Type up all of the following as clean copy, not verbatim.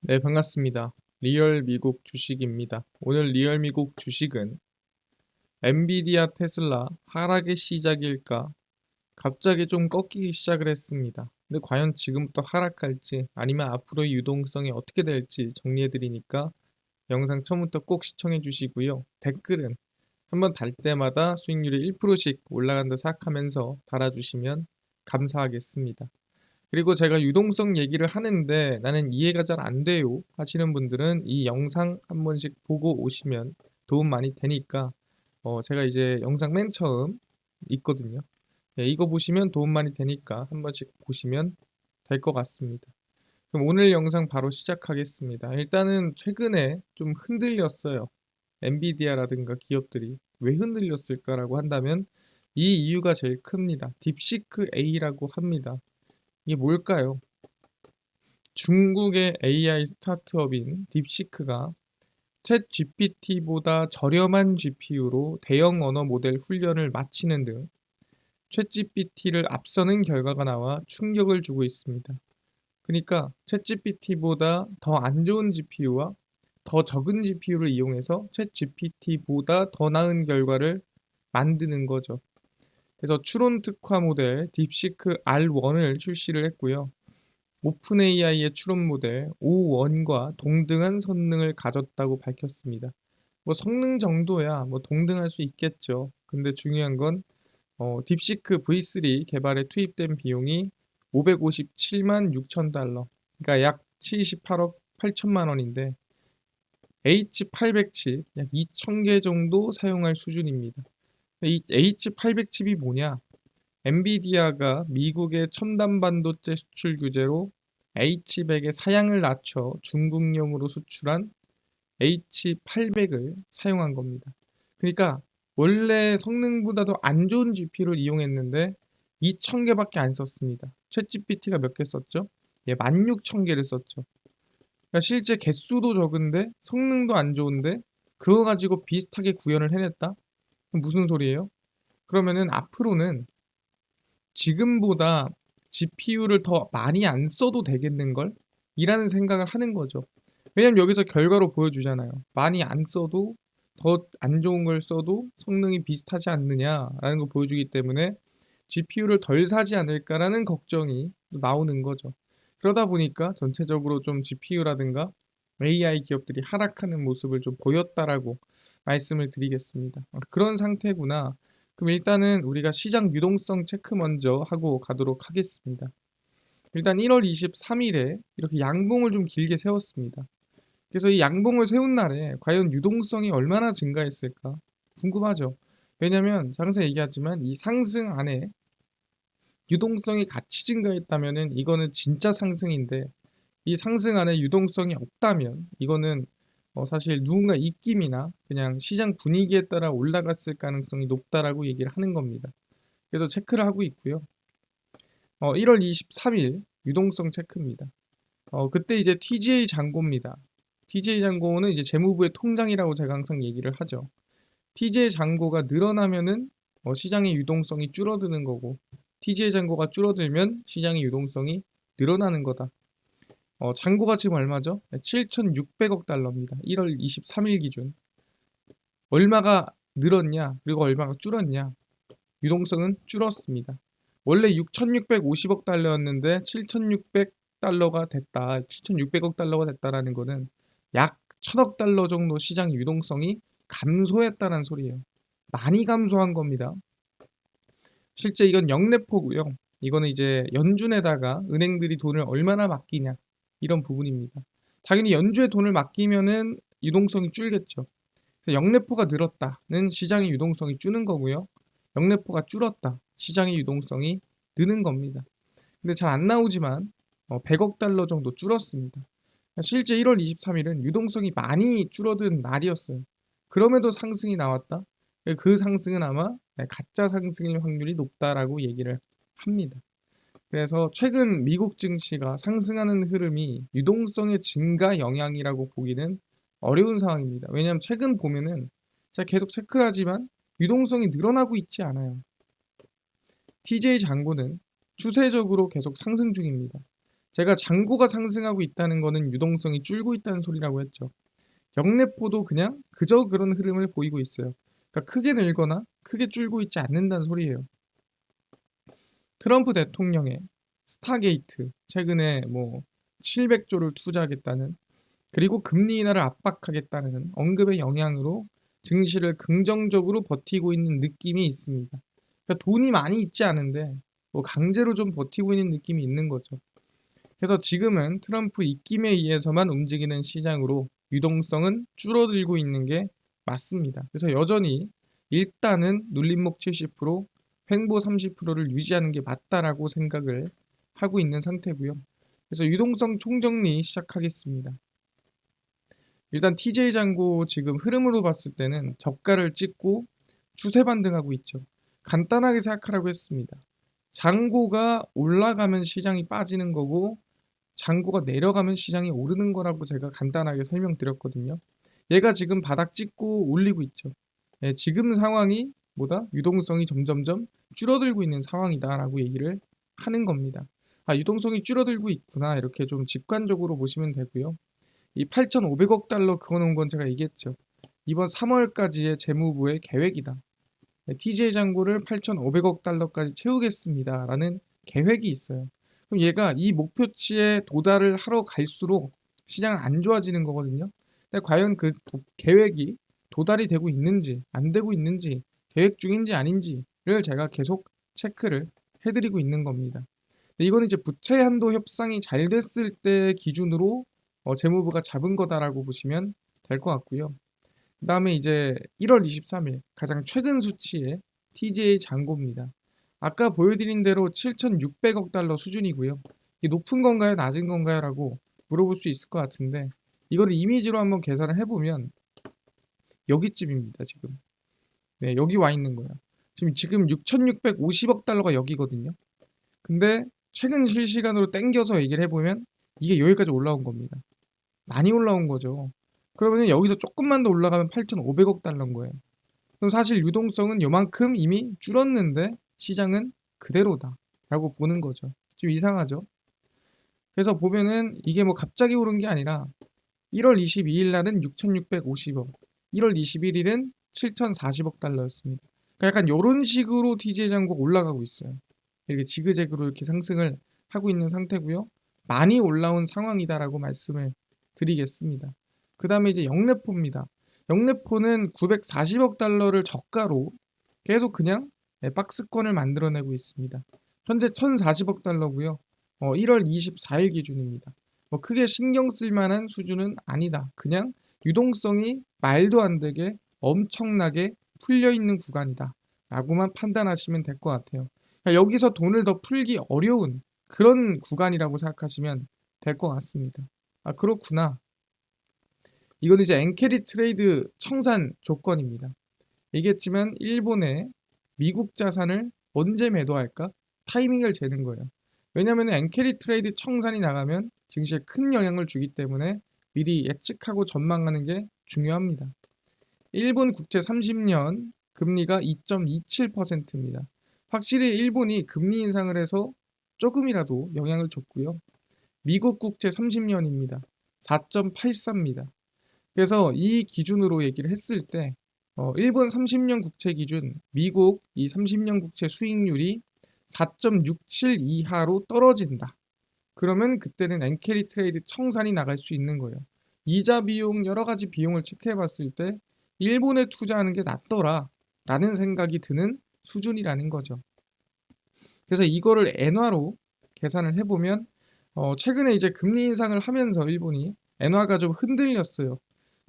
네, 반갑습니다. 리얼 미국 주식입니다. 오늘 리얼 미국 주식은 엔비디아 테슬라 하락의 시작일까? 갑자기 좀 꺾이기 시작을 했습니다. 근데 과연 지금부터 하락할지 아니면 앞으로의 유동성이 어떻게 될지 정리해 드리니까 영상 처음부터 꼭 시청해 주시고요. 댓글은 한번 달 때마다 수익률이 1%씩 올라간다 생각하면서 달아주시면 감사하겠습니다. 그리고 제가 유동성 얘기를 하는데 나는 이해가 잘 안 돼요 하시는 분들은 이 영상 한 번씩 보고 오시면 도움 많이 되니까 제가 이제 영상 맨 처음 있거든요. 네, 이거 보시면 도움 많이 되니까 한 번씩 보시면 될 것 같습니다. 그럼 오늘 영상 바로 시작하겠습니다. 일단은 최근에 좀 흔들렸어요. 엔비디아라든가 기업들이 왜 흔들렸을까라고 한다면 이 이유가 제일 큽니다. 딥시크 A라고 합니다. 이게 뭘까요? 중국의 AI 스타트업인 딥시크가 챗 GPT보다 저렴한 GPU로 대형 언어 모델 훈련을 마치는 등 챗 GPT를 앞서는 결과가 나와 충격을 주고 있습니다. 그러니까 챗 GPT보다 더 안 좋은 GPU와 더 적은 GPU를 이용해서 챗 GPT보다 더 나은 결과를 만드는 거죠. 그래서 추론 특화 모델 딥시크 R1을 출시를 했고요. 오픈 AI의 추론 모델 O1과 동등한 성능을 가졌다고 밝혔습니다. 뭐 성능 정도야 뭐 동등할 수 있겠죠. 근데 중요한 건 딥시크 V3 개발에 투입된 비용이 557만 6천 달러, 그러니까 약 78억 8천만 원인데 H800 칩 약 2천 개 정도 사용할 수준입니다. 이 H800 칩이 뭐냐? 엔비디아가 미국의 첨단 반도체 수출 규제로 H100의 사양을 낮춰 중국용으로 수출한 H800을 사용한 겁니다. 그러니까 원래 성능보다도 안 좋은 GPU를 이용했는데 2,000개밖에 안 썼습니다. 챗GPT가 몇 개 썼죠? 예, 16,000개를 썼죠. 그러니까 실제 개수도 적은데 성능도 안 좋은데 그거 가지고 비슷하게 구현을 해냈다? 그럼 무슨 소리예요? 그러면은 앞으로는 지금보다 GPU를 더 많이 안 써도 되겠는걸? 이라는 생각을 하는 거죠. 왜냐면 여기서 결과로 보여주잖아요. 많이 안 써도 더 안 좋은 걸 써도 성능이 비슷하지 않느냐라는 걸 보여주기 때문에 GPU를 덜 사지 않을까라는 걱정이 나오는 거죠. 그러다 보니까 전체적으로 좀 GPU라든가 AI 기업들이 하락하는 모습을 좀 보였다라고 말씀을 드리겠습니다. 그런 상태구나. 그럼 일단은 우리가 시장 유동성 체크 먼저 하고 가도록 하겠습니다. 일단 1월 23일에 이렇게 양봉을 좀 길게 세웠습니다. 그래서 이 양봉을 세운 날에 과연 유동성이 얼마나 증가했을까 궁금하죠. 왜냐면 항상 얘기하지만 이 상승 안에 유동성이 같이 증가했다면은 이거는 진짜 상승인데 이 상승 안에 유동성이 없다면 이거는 사실 누군가 입김이나 그냥 시장 분위기에 따라 올라갔을 가능성이 높다라고 얘기를 하는 겁니다. 그래서 체크를 하고 있고요. 1월 23일 유동성 체크입니다. 그때 이제 TJ 잔고입니다. TJ 잔고는 이제 재무부의 통장이라고 제가 항상 얘기를 하죠. TJ 잔고가 늘어나면은 시장의 유동성이 줄어드는 거고 TJ 잔고가 줄어들면 시장의 유동성이 늘어나는 거다. 잔고가 지금 얼마죠? 7,600억 달러입니다. 1월 23일 기준. 얼마가 늘었냐? 그리고 얼마가 줄었냐? 유동성은 줄었습니다. 원래 6,650억 달러였는데 7,600 달러가 됐다. 7,600억 달러가 됐다라는 거는 약 1,000억 달러 정도 시장 유동성이 감소했다는 소리예요. 많이 감소한 겁니다. 실제 이건 역내포고요. 이거는 이제 연준에다가 은행들이 돈을 얼마나 맡기냐 이런 부분입니다. 당연히 연준에 돈을 맡기면은 유동성이 줄겠죠. 그래서 역내포가 늘었다는 시장의 유동성이 주는 거고요. 역내포가 줄었다. 시장의 유동성이 느는 겁니다. 근데 잘 안 나오지만 100억 달러 정도 줄었습니다. 실제 1월 23일은 유동성이 많이 줄어든 날이었어요. 그럼에도 상승이 나왔다. 그 상승은 아마 가짜 상승일 확률이 높다라고 얘기를 합니다. 그래서 최근 미국 증시가 상승하는 흐름이 유동성의 증가 영향이라고 보기는 어려운 상황입니다. 왜냐하면 최근 보면은 제가 계속 체크를 하지만 유동성이 늘어나고 있지 않아요. TJ 잔고는 추세적으로 계속 상승 중입니다. 제가 잔고가 상승하고 있다는 거는 유동성이 줄고 있다는 소리라고 했죠. 영래포도 그냥 그저 그런 흐름을 보이고 있어요. 그러니까 크게 늘거나 크게 줄고 있지 않는다는 소리예요. 트럼프 대통령의 스타게이트, 최근에 뭐 700조를 투자하겠다는, 그리고 금리 인하를 압박하겠다는 언급의 영향으로 증시를 긍정적으로 버티고 있는 느낌이 있습니다. 그러니까 돈이 많이 있지 않은데 뭐 강제로 좀 버티고 있는 느낌이 있는 거죠. 그래서 지금은 트럼프 입김에 의해서만 움직이는 시장으로 유동성은 줄어들고 있는 게 맞습니다. 그래서 여전히 일단은 눌림목 70%, 횡보 30%를 유지하는 게 맞다라고 생각을 하고 있는 상태고요. 그래서 유동성 총정리 시작하겠습니다. 일단 TJ 잔고 지금 흐름으로 봤을 때는 저가를 찍고 추세 반등하고 있죠. 간단하게 생각하라고 했습니다. 잔고가 올라가면 시장이 빠지는 거고, 잔고가 내려가면 시장이 오르는 거라고 제가 간단하게 설명드렸거든요. 얘가 지금 바닥 찍고 올리고 있죠. 예, 지금 상황이 뭐다? 유동성이 점점점 줄어들고 있는 상황이다라고 얘기를 하는 겁니다. 아, 유동성이 줄어들고 있구나, 이렇게 좀 직관적으로 보시면 되고요. 이 8,500억 달러 그어놓은 건 제가 얘기했죠. 이번 3월까지의 재무부의 계획이다. TJ 잔고를 8,500억 달러까지 채우겠습니다 라는 계획이 있어요. 그럼 얘가 이 목표치에 도달을 하러 갈수록 시장은 안 좋아지는 거거든요. 근데 과연 그 계획이 도달이 되고 있는지 안 되고 있는지, 계획 중인지 아닌지를 제가 계속 체크를 해드리고 있는 겁니다. 이거는 이제 부채 한도 협상이 잘 됐을 때 기준으로 재무부가 잡은 거다라고 보시면 될 것 같고요. 그 다음에 이제 1월 23일 가장 최근 수치의 TJ 잔고입니다. 아까 보여드린 대로 7,600억 달러 수준이고요. 이게 높은 건가요, 낮은 건가요? 라고 물어볼 수 있을 것 같은데, 이거를 이미지로 한번 계산을 해보면 여기쯤입니다. 지금 여기 와 있는 거예요. 지금 6,650억 달러가 여기거든요. 근데 최근 실시간으로 땡겨서 얘기를 해보면 이게 여기까지 올라온 겁니다. 많이 올라온 거죠. 그러면 여기서 조금만 더 올라가면 8,500억 달러인 거예요. 그럼 사실 유동성은 요만큼 이미 줄었는데 시장은 그대로다 라고 보는 거죠. 좀 이상하죠. 그래서 보면은 이게 뭐 갑자기 오른 게 아니라 1월 22일 날은 6,650억, 1월 21일은 7,040억 달러였습니다. 그러니까 약간 이런 식으로 TJ 잔고가 올라가고 있어요. 이렇게 지그재그로 이렇게 상승을 하고 있는 상태고요. 많이 올라온 상황이다라고 말씀을 드리겠습니다. 그 다음에 이제 영래포입니다. 영래포는 940억 달러를 저가로 계속 그냥 박스권을 만들어내고 있습니다. 현재 1040억 달러고요. 1월 24일 기준입니다. 뭐 크게 신경 쓸 만한 수준은 아니다. 그냥 유동성이 말도 안 되게 엄청나게 풀려 있는 구간이다 라고만 판단하시면 될 것 같아요. 그러니까 여기서 돈을 더 풀기 어려운 그런 구간이라고 생각하시면 될 것 같습니다. 아, 그렇구나. 이건 이제 엔캐리 트레이드 청산 조건입니다. 얘기했지만 일본의 미국 자산을 언제 매도할까? 타이밍을 재는 거예요. 왜냐하면 엔캐리 트레이드 청산이 나가면 증시에 큰 영향을 주기 때문에 미리 예측하고 전망하는 게 중요합니다. 일본 국채 30년 금리가 2.27%입니다. 확실히 일본이 금리 인상을 해서 조금이라도 영향을 줬고요. 미국 국채 30년입니다. 4.84입니다. 그래서 이 기준으로 얘기를 했을 때 일본 30년 국채 기준 미국 이 30년 국채 수익률이 4.67 이하로 떨어진다. 그러면 그때는 엔캐리 트레이드 청산이 나갈 수 있는 거예요. 이자 비용 여러 가지 비용을 체크해 봤을 때 일본에 투자하는 게 낫더라 라는 생각이 드는 수준이라는 거죠. 그래서 이거를 엔화로 계산을 해보면 최근에 이제 금리 인상을 하면서 일본이 엔화가 좀 흔들렸어요.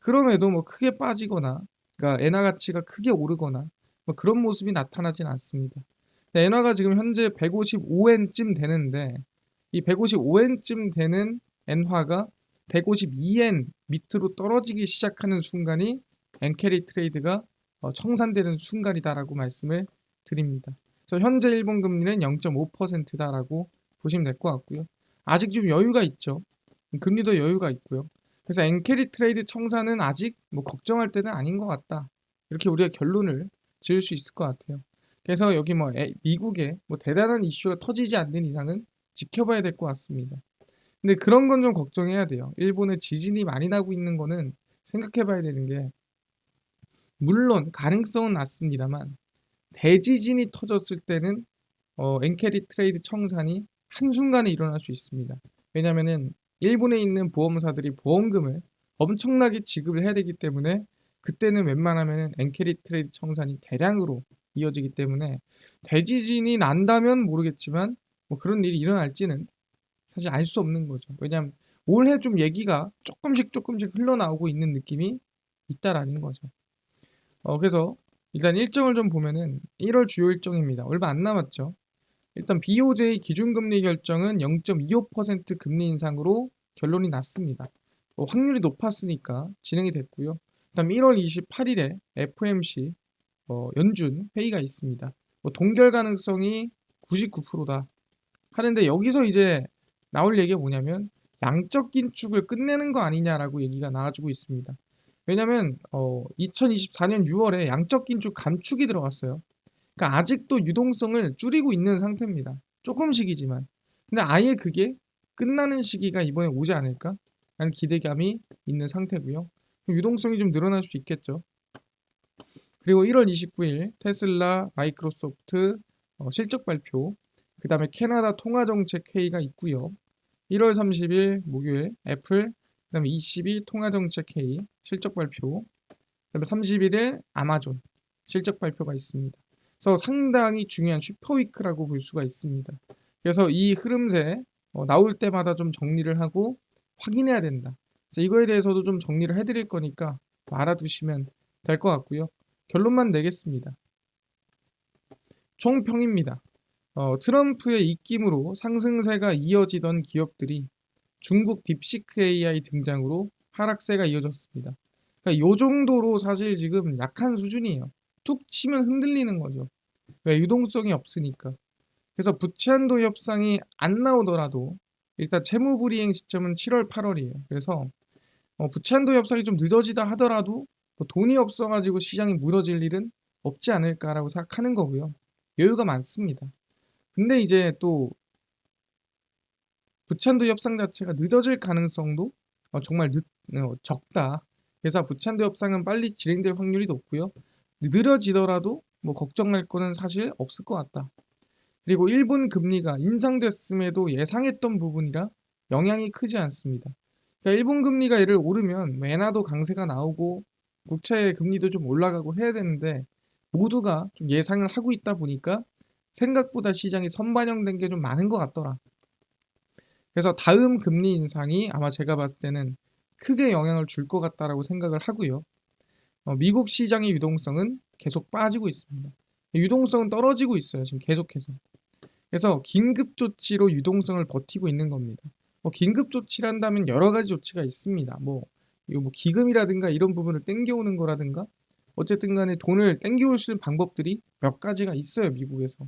그럼에도 뭐 크게 빠지거나, 그러니까 엔화 가치가 크게 오르거나 뭐 그런 모습이 나타나진 않습니다. 엔화가 지금 현재 155엔쯤 되는데, 이 155엔쯤 되는 엔화가 152엔 밑으로 떨어지기 시작하는 순간이 엔캐리 트레이드가 청산되는 순간이다라고 말씀을 드립니다. 그래서 현재 일본 금리는 0.5%다라고 보시면 될 것 같고요. 아직 좀 여유가 있죠. 금리도 여유가 있고요. 그래서 엔캐리 트레이드 청산은 아직 뭐 걱정할 때는 아닌 것 같다. 이렇게 우리가 결론을 지을 수 있을 것 같아요. 그래서 여기 뭐 미국에 뭐 대단한 이슈가 터지지 않는 이상은 지켜봐야 될 것 같습니다. 근데 그런 건 좀 걱정해야 돼요. 일본에 지진이 많이 나고 있는 거는 생각해 봐야 되는 게, 물론 가능성은 낮습니다만 대지진이 터졌을 때는 엔캐리 트레이드 청산이 한순간에 일어날 수 있습니다. 왜냐면은 일본에 있는 보험사들이 보험금을 엄청나게 지급을 해야 되기 때문에 그때는 웬만하면은 엔캐리 트레이드 청산이 대량으로 이어지기 때문에 대지진이 난다면 모르겠지만 뭐 그런 일이 일어날지는 사실 알 수 없는 거죠. 왜냐하면 올해 좀 얘기가 조금씩 흘러나오고 있는 느낌이 있다라는 거죠. 그래서 일단 일정을 좀 보면은 1월 주요 일정입니다. 얼마 안 남았죠. 일단 BOJ 기준금리 결정은 0.25% 금리 인상으로 결론이 났습니다. 확률이 높았으니까 진행이 됐고요. 그다음 1월 28일에 FOMC 연준 회의가 있습니다. 동결 가능성이 99%다 하는데, 여기서 이제 나올 얘기가 뭐냐면 양적 긴축을 끝내는 거 아니냐라고 얘기가 나와주고 있습니다. 왜냐면 2024년 6월에 양적 긴축 감축이 들어갔어요. 그러니까 아직도 유동성을 줄이고 있는 상태입니다. 조금씩이지만. 근데 아예 그게 끝나는 시기가 이번에 오지 않을까 라는 기대감이 있는 상태고요. 유동성이 좀 늘어날 수 있겠죠. 그리고 1월 29일 테슬라, 마이크로소프트 실적 발표, 그 다음에 캐나다 통화정책 회의가 있고요. 1월 30일 목요일 애플, 그 다음에 22 통화정책 회의 실적 발표, 그 다음에 31일 아마존 실적 발표가 있습니다. 그래서 상당히 중요한 슈퍼위크라고 볼 수가 있습니다. 그래서 이 흐름세 나올 때마다 좀 정리를 하고 확인해야 된다. 그래서 이거에 대해서도 좀 정리를 해드릴 거니까 알아두시면 될 것 같고요. 결론만 내겠습니다. 총평입니다. 트럼프의 입김으로 상승세가 이어지던 기업들이 중국 딥시크 AI 등장으로 하락세가 이어졌습니다. 그러니까 요 정도로 사실 지금 약한 수준이에요. 툭 치면 흔들리는 거죠. 왜? 유동성이 없으니까. 그래서 부채한도 협상이 안 나오더라도 일단 채무불이행 시점은 7월, 8월이에요. 그래서 부채한도 협상이 좀 늦어지다 하더라도 뭐 돈이 없어가지고 시장이 무너질 일은 없지 않을까라고 생각하는 거고요. 여유가 많습니다. 근데 이제 또 부채한도 협상 자체가 늦어질 가능성도 정말 적다. 그래서 부채한도 협상은 빨리 진행될 확률이 높고요. 느려지더라도 뭐 걱정할 거는 사실 없을 것 같다. 그리고 일본 금리가 인상됐음에도 예상했던 부분이라 영향이 크지 않습니다. 그러니까 일본 금리가 예를 오르면 엔화도 강세가 나오고 국채 금리도 좀 올라가고 해야 되는데 모두가 좀 예상을 하고 있다 보니까 생각보다 시장이 선반영된 게 좀 많은 것 같더라. 그래서 다음 금리 인상이 아마 제가 봤을 때는 크게 영향을 줄 것 같다라고 생각을 하고요. 미국 시장의 유동성은 계속 빠지고 있습니다. 유동성은 떨어지고 있어요. 지금 계속해서. 그래서 긴급 조치로 유동성을 버티고 있는 겁니다. 긴급 조치를 한다면 여러 가지 조치가 있습니다. 이거 기금이라든가 이런 부분을 땡겨오는 거라든가 어쨌든 간에 돈을 땡겨올 수 있는 방법들이 몇 가지가 있어요, 미국에서.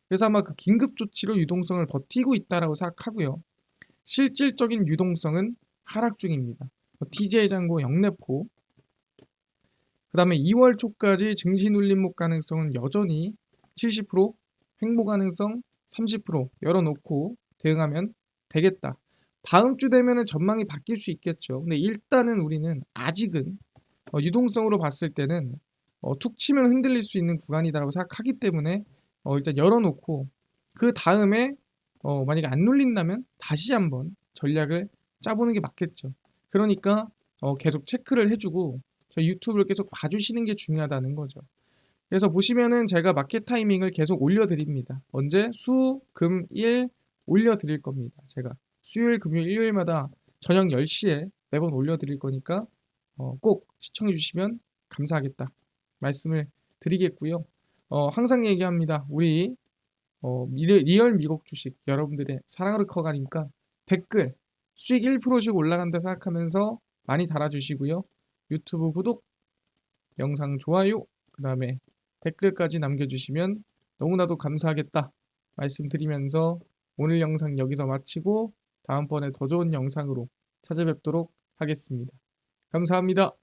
그래서 아마 그 긴급 조치로 유동성을 버티고 있다라고 생각하고요. 실질적인 유동성은 하락 중입니다. TJ 잔고 영래포, 그 다음에 2월 초까지 증시 눌림목 가능성은 여전히 70%, 횡보 가능성 30% 열어놓고 대응하면 되겠다. 다음 주 되면은 전망이 바뀔 수 있겠죠. 근데 일단은 우리는 아직은 유동성으로 봤을 때는 툭 치면 흔들릴 수 있는 구간이다라고 생각하기 때문에 일단 열어놓고 그 다음에 만약에 안 눌린다면 다시 한번 전략을 짜보는 게 맞겠죠. 그러니까 계속 체크를 해주고 저희 유튜브를 계속 봐주시는 게 중요하다는 거죠. 그래서 보시면은 제가 마켓 타이밍을 계속 올려드립니다. 언제? 수, 금, 일 올려드릴 겁니다. 제가 수요일, 금요일, 일요일마다 저녁 10시에 매번 올려드릴 거니까 꼭 시청해 주시면 감사하겠다 말씀을 드리겠고요. 항상 얘기합니다. 우리 리얼 미국 주식 여러분들의 사랑으로 커가니까 댓글 수익 1%씩 올라간다 생각하면서 많이 달아주시고요. 유튜브 구독, 영상 좋아요, 그 다음에 댓글까지 남겨주시면 너무나도 감사하겠다 말씀드리면서 오늘 영상 여기서 마치고 다음번에 더 좋은 영상으로 찾아뵙도록 하겠습니다. 감사합니다.